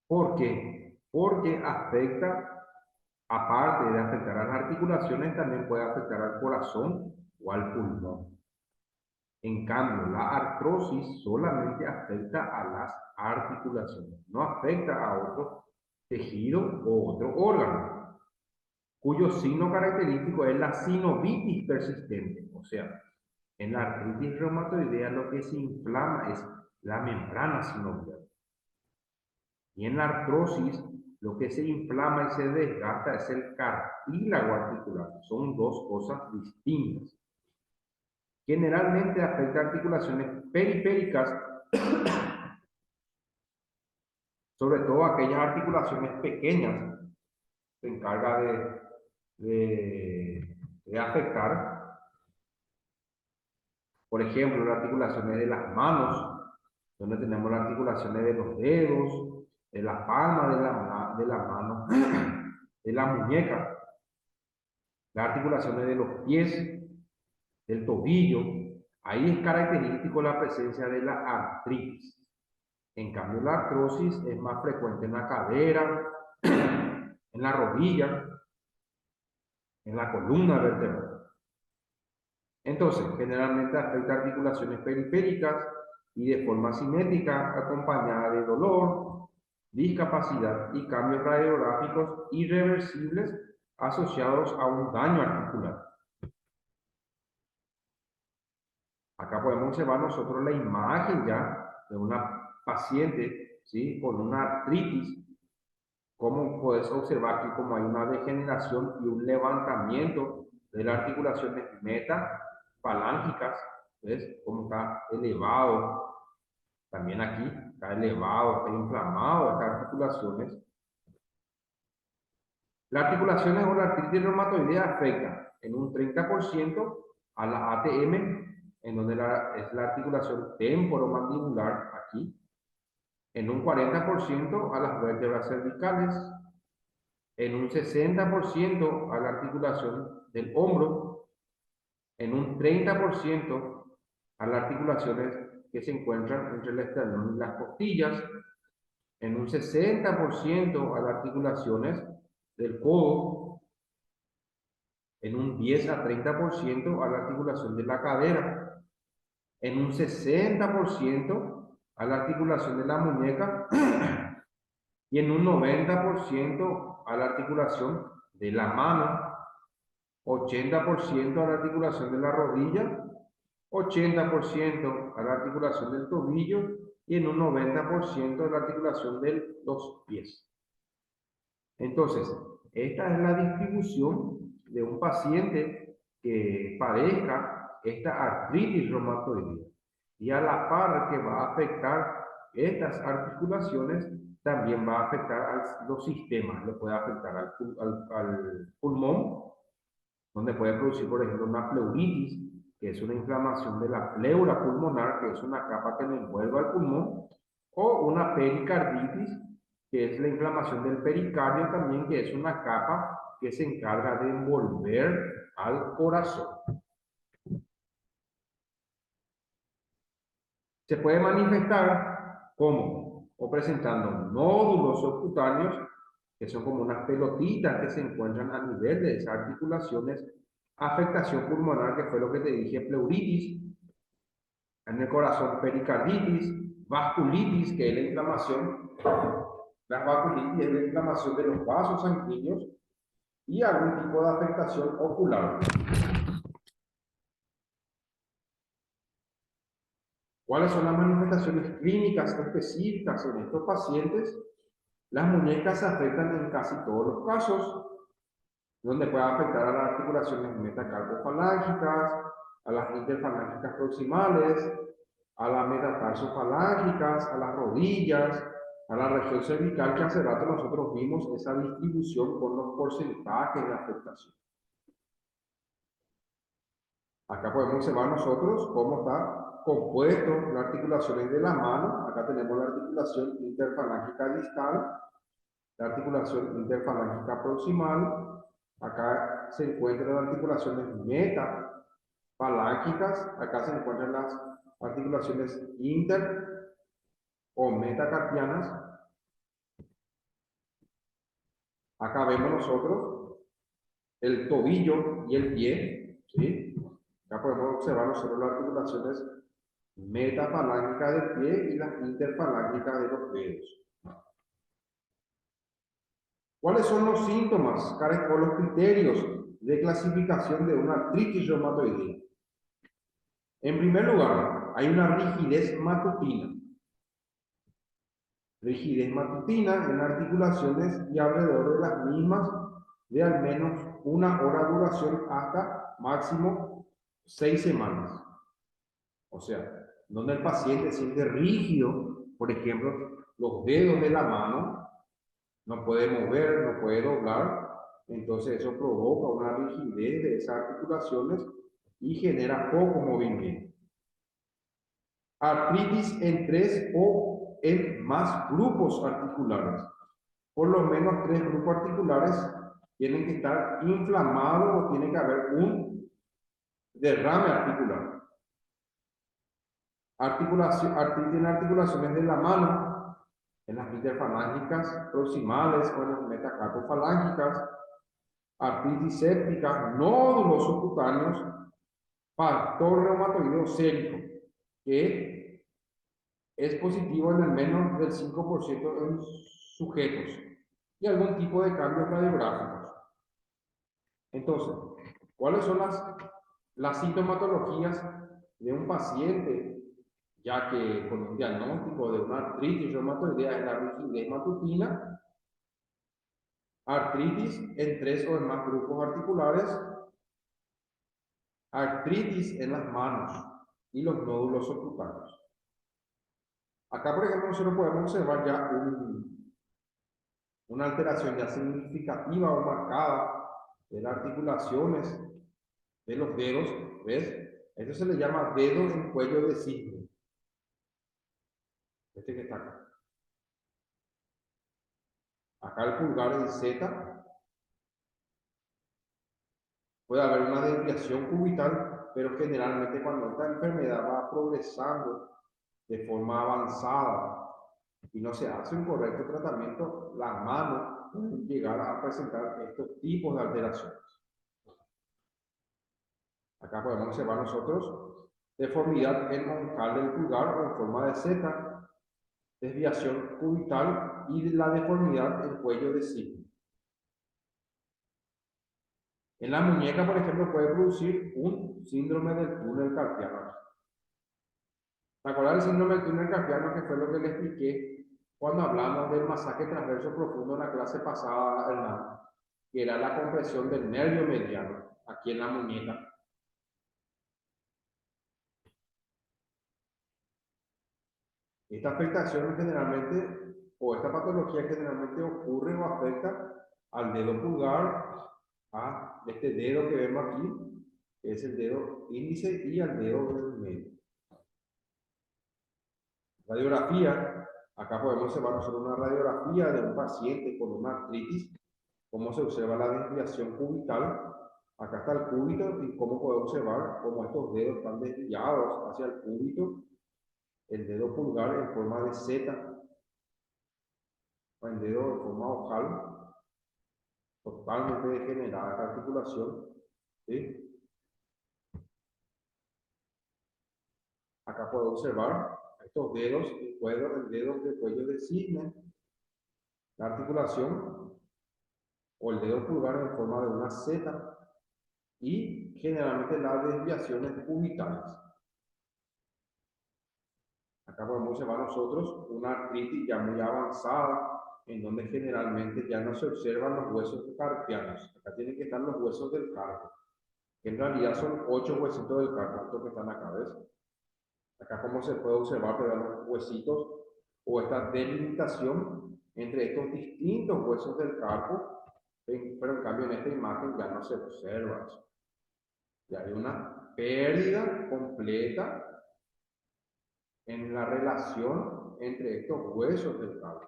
¿Por qué? Porque afecta, aparte de afectar a las articulaciones, también puede afectar al corazón o al pulmón. En cambio, la artrosis solamente afecta a las articulaciones, no afecta a otro tejido o otro órgano, cuyo signo característico es la sinovitis persistente. O sea, en la artritis reumatoidea lo que se inflama es la membrana sinovial. Y en la artrosis lo que se inflama y se desgasta es el cartílago articular. Son dos cosas distintas. Generalmente afecta articulaciones periféricas, sobre todo aquellas articulaciones pequeñas, se encarga de afectar. Por ejemplo, las articulaciones de las manos, donde tenemos las articulaciones de los dedos, de la palma de la mano, de la muñeca, las articulaciones de los pies, del tobillo. Ahí es característico la presencia de la artritis. En cambio, la artrosis es más frecuente en la cadera, en la rodilla, en la columna vertebral. Entonces, generalmente afecta articulaciones periféricas y de forma cinética, acompañada de dolor, discapacidad y cambios radiográficos irreversibles asociados a un daño articular. Acá podemos observar nosotros la imagen ya de una paciente, ¿sí?, con una artritis. Como puedes observar aquí, como hay una degeneración y un levantamiento de las articulaciones metafalángicas. ¿Ves cómo está elevado? También aquí está elevado, está inflamado estas articulaciones. Las articulaciones o la artritis reumatoidea afectan en un 30% a la ATM, en donde es la articulación temporomandibular aquí, en un 40% a las vértebras cervicales, en un 60% a la articulación del hombro, en un 30% a las articulaciones que se encuentran entre el esternón y las costillas, en un 60% a las articulaciones del codo, en un 10 a 30% a la articulación de la cadera, en un 60% a la articulación de la muñeca y en un 90% a la articulación de la mano, 80% a la articulación de la rodilla, 80% a la articulación del tobillo y en un 90% a la articulación de los pies. Entonces, esta es la distribución de un paciente que padezca esta artritis reumatoidea. Y a la par que va a afectar estas articulaciones, también va a afectar a los sistemas. Le puede afectar al pulmón, donde puede producir, por ejemplo, una pleuritis, que es una inflamación de la pleura pulmonar, que es una capa que le envuelve al pulmón, o una pericarditis, que es la inflamación del pericardio también, que es una capa que se encarga de envolver al corazón. Se puede manifestar como o presentando nódulos subcutáneos, que son como unas pelotitas que se encuentran a nivel de esas articulaciones, afectación pulmonar, que fue lo que te dije, pleuritis, en el corazón pericarditis, vasculitis, que es la inflamación, la vasculitis es la inflamación de los vasos sanguíneos, y algún tipo de afectación ocular. ¿Cuáles son las manifestaciones clínicas específicas en estos pacientes? Las muñecas se afectan en casi todos los casos, donde puede afectar a las articulaciones metacarpofalángicas, a las interfalángicas proximales, a las metatarsofalángicas, a las rodillas, a la región cervical, que hace rato nosotros vimos esa distribución con los porcentajes de afectación. Acá podemos observar nosotros cómo está compuesto las articulaciones de la mano. Acá tenemos la articulación interfalángica distal, la articulación interfalángica proximal. Acá se encuentran las articulaciones metafalángicas. Acá se encuentran las articulaciones inter o metacarpianas. Acá vemos nosotros el tobillo y el pie, ¿sí? Acá podemos observar nosotros las articulaciones metafalángicas del pie y las interfalángicas de los dedos. ¿Cuáles son los síntomas o los criterios de clasificación de una artritis reumatoidea? En primer lugar, hay una rigidez matutina. Rigidez matutina en articulaciones y alrededor de las mismas de al menos una hora duración hasta máximo 6 semanas. O sea, donde el paciente siente rígido, por ejemplo, los dedos de la mano, no puede mover, no puede doblar, entonces eso provoca una rigidez de esas articulaciones y genera poco movimiento. Artritis en 3 o en más grupos articulares. Por lo menos 3 grupos articulares tienen que estar inflamados o tiene que haber un derrame articular. Artritis en articulaciones de la mano, en las interfalángicas proximales o en las metacarpofalángicas, artritis séptica, nódulos subcutáneos, factor reumatoideo sérico, que es positivo en al menos del 5% en sujetos, y algún tipo de cambios radiográficos. Entonces, ¿cuáles son las sintomatologías de un paciente? Ya que con un diagnóstico de una artritis reumatoidea es la rigidez matutina, artritis en 3 o en más grupos articulares, artritis en las manos y los nódulos subcutáneos. Acá, por ejemplo, nosotros podemos observar ya una alteración ya significativa o marcada de las articulaciones de los dedos, ¿ves? Esto se le llama dedo en cuello de cisne. Este que está acá. Acá el pulgar en Z. Puede haber una desviación cubital, pero generalmente cuando esta enfermedad va progresando de forma avanzada y no se hace un correcto tratamiento, las manos pueden llegar a presentar estos tipos de alteraciones. Acá podemos observar nosotros deformidad en oncal del pulgar o en forma de Z, desviación cubital y la deformidad del cuello de cisne. En la muñeca, por ejemplo, puede producir un síndrome del túnel carpiano. ¿Te acuerdas del síndrome del túnel carpiano, que fue lo que le expliqué cuando hablamos del masaje transverso profundo en la clase pasada, Hernán? Que era la compresión del nervio mediano aquí en la muñeca. Esta afectación generalmente, o esta patología generalmente ocurre o afecta al dedo pulgar, a este dedo que vemos aquí, que es el dedo índice, y al dedo del medio. Radiografía. Acá podemos observar nosotros una radiografía de un paciente con una artritis, cómo se observa la desviación cubital. Acá está el cúbito y cómo podemos observar cómo estos dedos están desviados hacia el cúbito, el dedo pulgar en forma de Z, o el dedo en forma ojal, totalmente degenerada esta articulación, ¿sí? Acá puedo observar estos dedos, el dedo del cuello de cisne, la articulación, o el dedo pulgar en forma de una Z, y generalmente las desviaciones cubitales. Acá podemos observar nosotros una artritis ya muy avanzada, en donde generalmente ya no se observan los huesos carpianos. Acá tienen que estar los huesos del carpo, que en realidad son 8 huesitos del carpo, estos que están acá, ¿ves? Acá como se puede observar, los huesitos o esta delimitación entre estos distintos huesos del carpo, pero en cambio en esta imagen ya no se observa eso. Ya hay una pérdida completa en la relación entre estos huesos del carpo.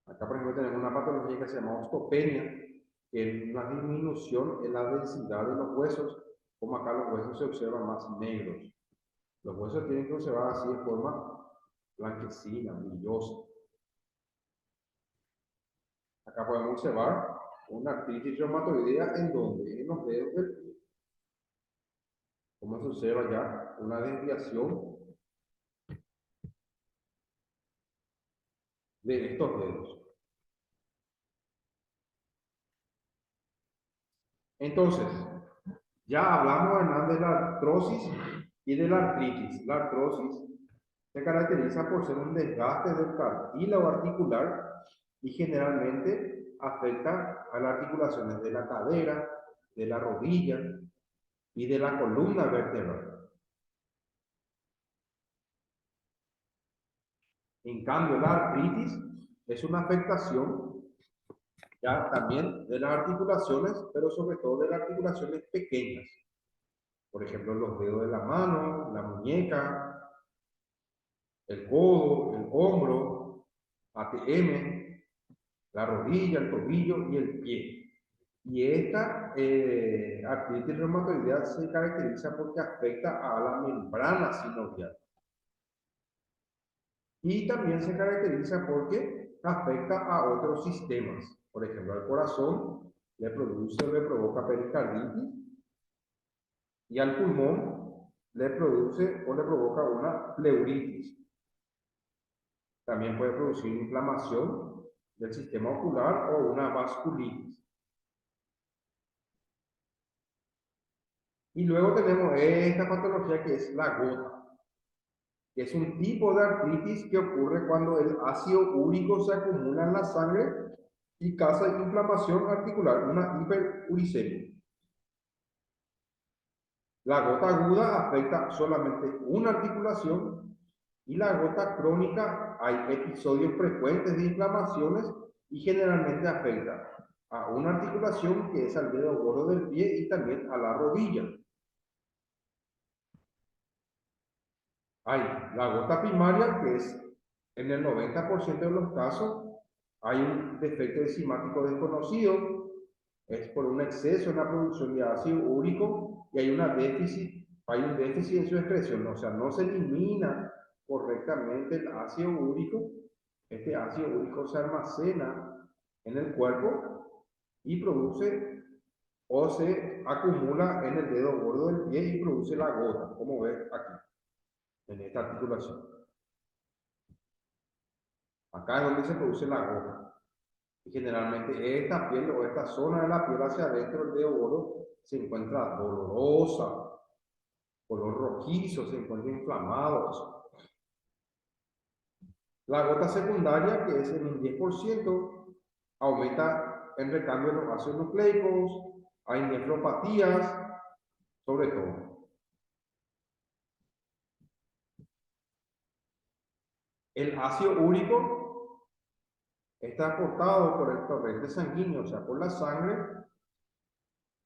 Acá, por ejemplo, tenemos una patología que se llama osteopenia, que es una disminución en la densidad de los huesos, como acá los huesos se observan más negros. Los huesos tienen que observar así de forma blanquecina, brillosa. Acá podemos observar una artritis reumatoidea en donde en los dedos del pie. Como se observa ya una desviación de estos dedos. Entonces, ya hablamos, Hernán, de la artrosis y de la artritis. La artrosis se caracteriza por ser un desgaste del cartílago articular y generalmente afecta a las articulaciones de la cadera, de la rodilla y de la columna vertebral. En cambio, la artritis es una afectación ya también de las articulaciones, pero sobre todo de las articulaciones pequeñas. Por ejemplo, los dedos de la mano, la muñeca, el codo, el hombro, ATM, la rodilla, el tobillo y el pie. Y esta artritis reumatoidea se caracteriza porque afecta a la membrana sinovial. Y también se caracteriza porque afecta a otros sistemas. Por ejemplo, al corazón le provoca pericarditis y al pulmón le produce o le provoca una pleuritis. También puede producir inflamación del sistema ocular o una vasculitis. Y luego tenemos esta patología que es la gota, que es un tipo de artritis que ocurre cuando el ácido úrico se acumula en la sangre y causa inflamación articular, una hiperuricemia. La gota aguda afecta solamente una articulación y la gota crónica hay episodios frecuentes de inflamaciones y generalmente afecta a una articulación que es al dedo gordo del pie y también a la rodilla. Hay la gota primaria, que es en el 90% de los casos, hay un defecto enzimático desconocido, es por un exceso en la producción de ácido úrico y hay un déficit en su excreción, o sea, no se elimina correctamente el ácido úrico. Este ácido úrico se almacena en el cuerpo y produce o se acumula en el dedo gordo del pie y produce la gota, como ves aquí, en esta articulación. Acá es donde se produce la gota. Y generalmente esta piel o esta zona de la piel hacia adentro del dedo gordo se encuentra dolorosa, color rojizo, se encuentra inflamado. La gota secundaria, que es en un 10%, aumenta en recambio de los ácidos nucleicos, hay nefropatías, sobre todo. El ácido úrico está aportado por el torrente sanguíneo, o sea, por la sangre,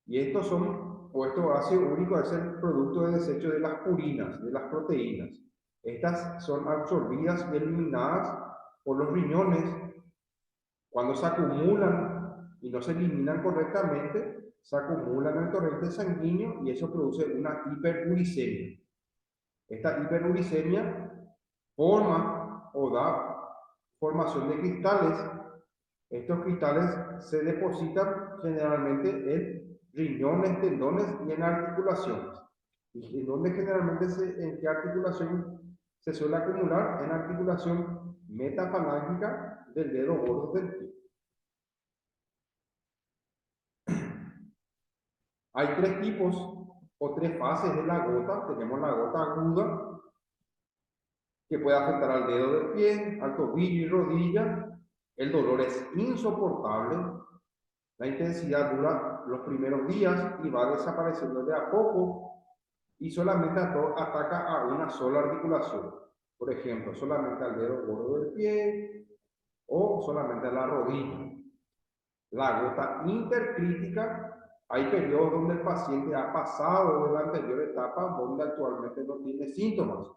y estos son puestos ácido úrico, es el producto de desecho de las purinas, de las proteínas. Estas son absorbidas y eliminadas por los riñones. Cuando se acumulan y no se eliminan correctamente, se acumulan en el torrente sanguíneo y eso produce una hiperuricemia. Esta hiperuricemia forma o da formación de cristales. Estos cristales se depositan generalmente en riñones, tendones y en articulaciones. ¿Y en dónde generalmente en qué articulación se suele acumular? En articulación metafalángica del dedo gordo del pie. Hay tres tipos o tres fases de la gota. Tenemos la gota aguda, que puede afectar al dedo del pie, al tobillo y rodilla. El dolor es insoportable. La intensidad dura los primeros días y va desapareciendo de a poco y solamente ataca a una sola articulación. Por ejemplo, solamente al dedo gordo del pie o solamente a la rodilla. La gota intercrítica, hay periodos donde el paciente ha pasado de la anterior etapa donde actualmente no tiene síntomas.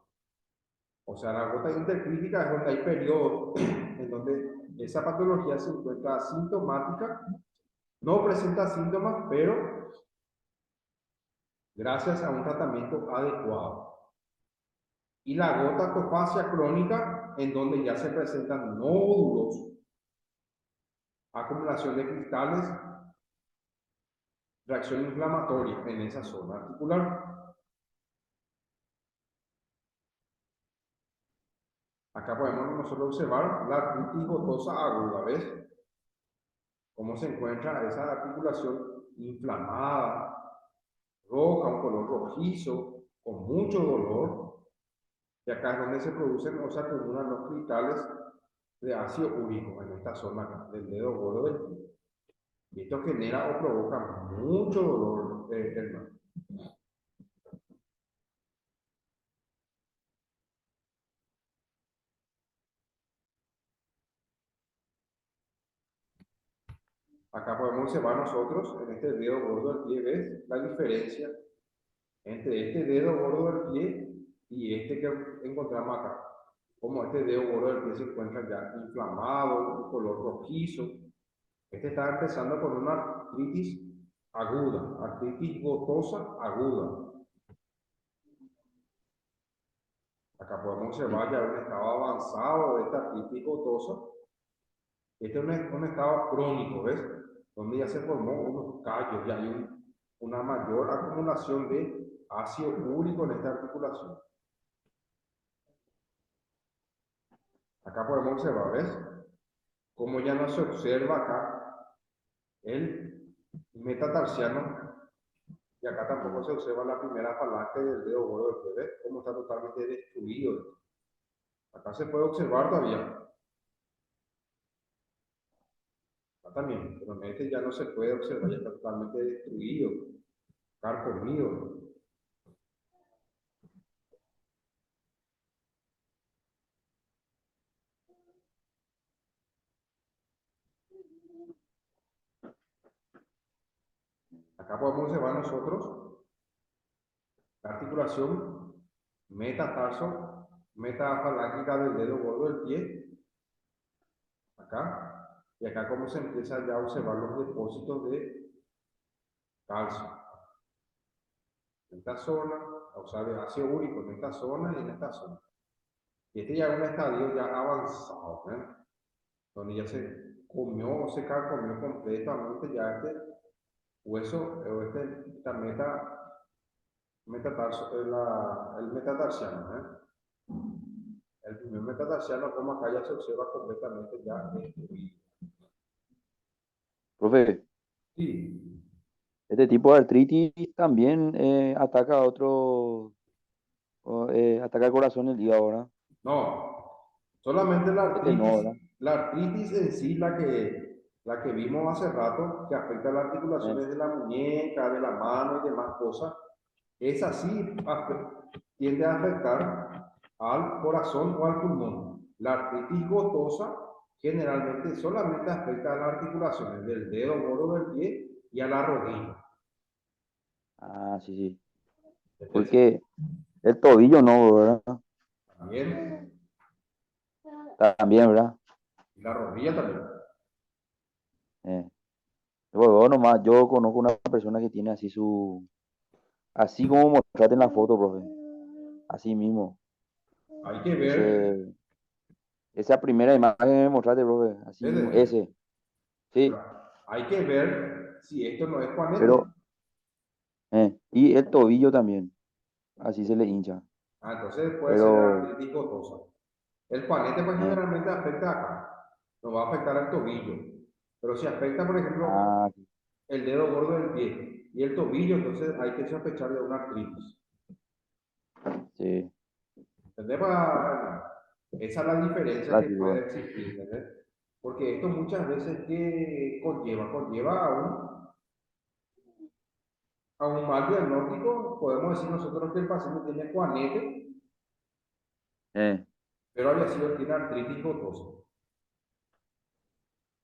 O sea, la gota intercrítica es donde hay periodos en donde esa patología se encuentra asintomática, no presenta síntomas, pero gracias a un tratamiento adecuado. Y la gota topacia crónica, en donde ya se presentan nódulos acumulación de cristales, reacción inflamatoria en esa zona articular. Acá podemos nosotros observar la artritis gotosa aguda, ¿ves? Cómo se encuentra esa articulación inflamada, roja, un color rojizo, con mucho dolor. Y acá es donde se producen o se acumulan los cristales de ácido úrico en esta zona acá, del dedo gordo del pie. Y esto genera o provoca mucho dolor, hermano. Acá podemos observar nosotros en este dedo gordo del pie, ¿ves? La diferencia entre este dedo gordo del pie y este que encontramos acá. Como este dedo gordo del pie se encuentra ya inflamado, un color rojizo. Este está empezando con una artritis aguda, artritis gotosa aguda. Acá podemos observar ya un estado avanzado de esta artritis gotosa. Este es un estado crónico, ¿ves? Donde ya se formó unos callos, ya hay una mayor acumulación de ácido úrico en esta articulación. Acá podemos observar, ¿ves? Como ya no se observa acá el metatarsiano, y acá tampoco se observa la primera falange del dedo gordo del pie, ¿ves? Como está totalmente destruido. Acá se puede observar todavía. Acá también, pero en este ya no se puede observar, ya está totalmente destruido, carcomido. Acá podemos observar nosotros la articulación metatarso, metafalángica del dedo gordo del pie. Acá. Y acá como se empieza ya a observar los depósitos de calcio. En esta zona, o sea, de ácido úrico en esta zona y en esta zona. Y este ya es un estadio ya avanzado, ¿eh? Donde ya se comió o se carcomió completamente ya este hueso, o esta metatarso, el metatarsiano, ¿eh? El primer metatarsiano, como acá ya se observa completamente ya destruido. Profe, Sí, este tipo de artritis también ataca a ataca el corazón y el hígado, ¿verdad? no, solamente Este no, ¿verdad? la artritis en sí, la que vimos hace rato, que afecta las Eh, articulaciones de la muñeca, de la mano y demás cosas, esa sí tiende a afectar al corazón o al pulmón. La artritis gotosa generalmente solamente afecta a las articulaciones del dedo gordo del pie y a la rodilla. ah, sí, sí. ¿Entendés? Porque el tobillo no, ¿verdad? También, También, ¿verdad? y la rodilla también. Eh, Luego nomás, yo conozco una persona que tiene así así como mostraste en la foto, profe. Así mismo. Hay que ver, Ese, esa primera imagen que me mostraste, profe. Así mismo, ¿ves? ese. Sí, Pero hay que ver si esto no es juanete. pero, y el tobillo también. Así se le hincha. Ah, entonces puede ser Pero, artritis gotosa. El juanete pues eh, generalmente afecta acá, no va a afectar al tobillo. Pero si afecta, por ejemplo, ah, el dedo gordo del pie y el tobillo, entonces hay que sospechar de una artritis. sí, ¿Entendés? Esa es la diferencia la que puede figura. existir, ¿entendés? Porque esto muchas veces que conlleva a un mal diagnóstico. Podemos decir nosotros que el paciente tiene juanete, Eh, pero había sido tiene artritis gotosa.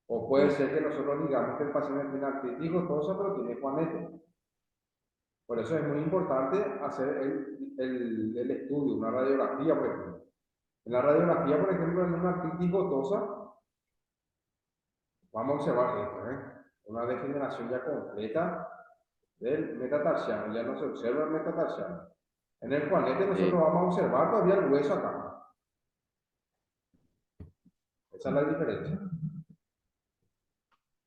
O puede sí, ser que nosotros digamos que el paciente tiene artritis gotosa, pero tiene juanete. Por eso es muy importante hacer el estudio, una radiografía, por ejemplo. En la radiografía, por ejemplo, en una artritis gotosa, vamos a observar esto, ¿eh? Una degeneración ya completa del metatarsiano, ya no se observa el metatarsiano. En el juanete nosotros sí. vamos a observar todavía el hueso acá. Esa es la diferencia.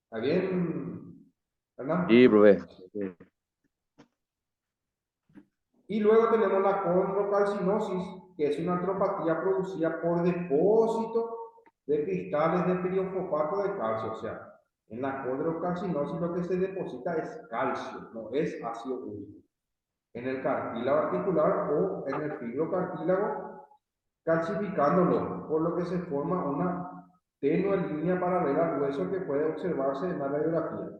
¿Está bien, Sí, Hernán? profe. Sí. Y luego tenemos la condrocalcinosis, que es una artropatía producida por depósito de cristales de periofosfato de calcio. O sea, en la condrocalcinosis lo que se deposita es calcio, no es ácido úrico. En el cartílago articular o en el fibrocartílago, calcificándolo, por lo que se forma una tenue línea paralela al hueso que puede observarse en la radiografía.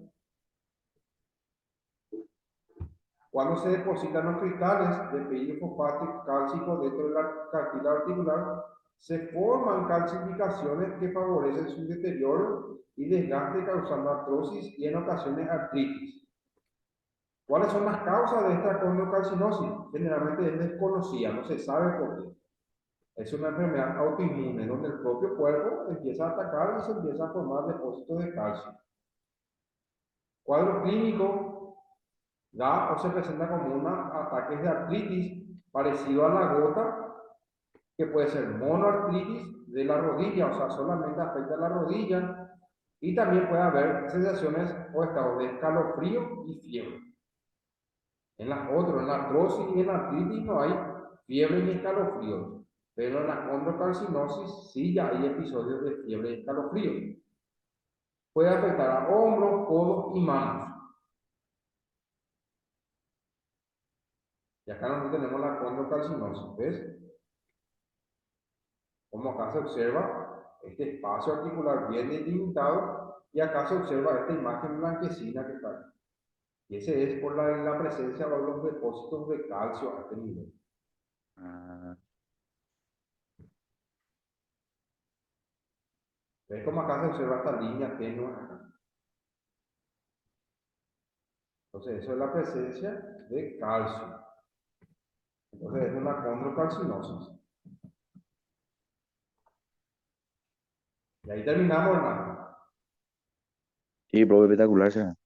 Cuando se depositan los cristales de peridifosfato cálcico dentro del cartílago articular, se forman calcificaciones que favorecen su deterioro y desgaste causando artrosis y en ocasiones artritis. ¿Cuáles son las causas de esta condrocalcinosis? Generalmente es desconocida, no se sabe por qué. Es una enfermedad autoinmune donde el propio cuerpo empieza a atacar y se empieza a formar depósitos de calcio. Cuadro clínico da o se presenta como un ataque de artritis parecido a la gota, que puede ser monoartritis de la rodilla, o sea, solamente afecta a la rodilla, y también puede haber sensaciones o estados de escalofrío y fiebre. En las otras, en la artrosis y en la artritis no hay fiebre ni escalofrío, pero en la condrocalcinosis sí ya hay episodios de fiebre y escalofrío. Puede afectar a hombros, codos y manos. Y acá nosotros tenemos la condrocalcinosis, ¿ves? Como acá se observa este espacio articular bien delimitado y acá se observa esta imagen blanquecina que está aquí. Y ese es por la presencia de los depósitos de calcio a este nivel. Ah, ¿Ves cómo acá se observa esta línea tenue acá? Entonces, eso es la presencia de calcio. Entonces, es una condrocalcinosis. Y ahí terminamos, hermano. sí, profe, espectacular, será.